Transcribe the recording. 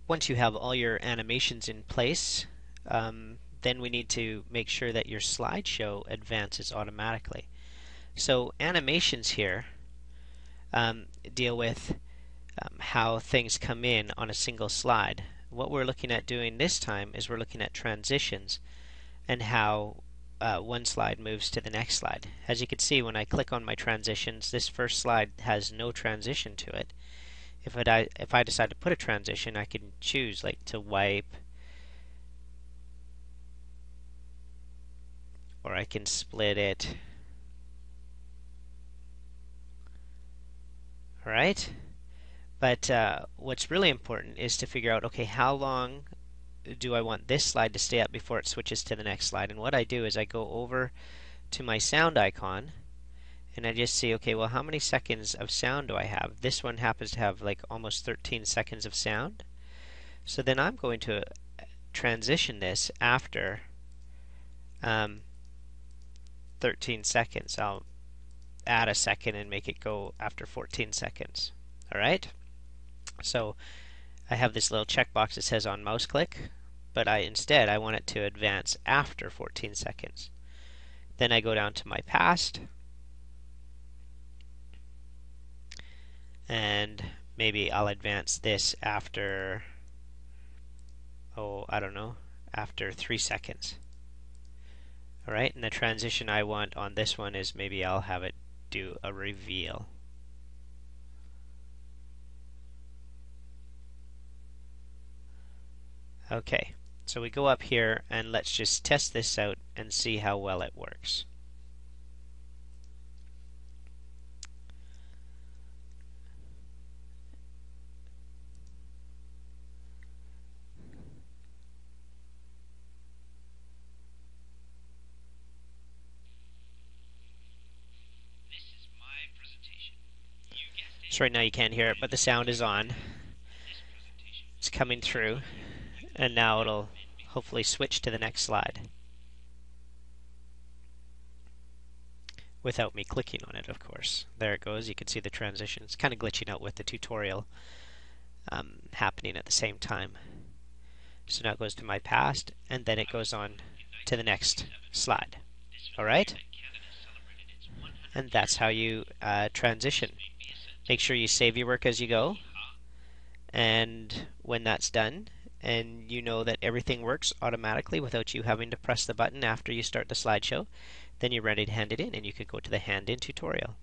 Once you have all your animations in place, then we need to make sure that your slideshow advances automatically. So animations here deal with how things come in on a single slide. What we're looking at doing this time is we're looking at transitions and how one slide moves to the next slide. As you can see, when I click on my transitions, this first slide has no transition to it. If I decide to put a transition, I can choose like to wipe, or I can split it. Alright? But what's really important is to figure out, okay, how long do I want this slide to stay up before it switches to the next slide? And what I do is I go over to my sound icon and I just see, okay, well, how many seconds of sound do I have? This one happens to have like almost 13 seconds of sound. So then I'm going to transition this after 13 seconds. I'll add a second and make it go after 14 seconds. Alright? So I have this little checkbox that says on mouse click, but instead I want it to advance after 14 seconds. Then I go down to my past, and maybe I'll advance this after, I don't know, after 3 seconds. Alright, and the transition I want on this one is maybe I'll have it do a reveal. Okay, so we go up here and let's just test this out and see how well it works. So right now you can't hear it, but the sound is on. It's coming through, and now it'll hopefully switch to the next slide without me clicking on it, of course. There it goes. You can see the transition. It's kind of glitching out with the tutorial happening at the same time. So now it goes to my past, and then it goes on to the next slide. Alright? And that's how you transition. Make sure you save your work as you go, and when that's done and you know that everything works automatically without you having to press the button after you start the slideshow, then you're ready to hand it in and you can go to the hand in tutorial.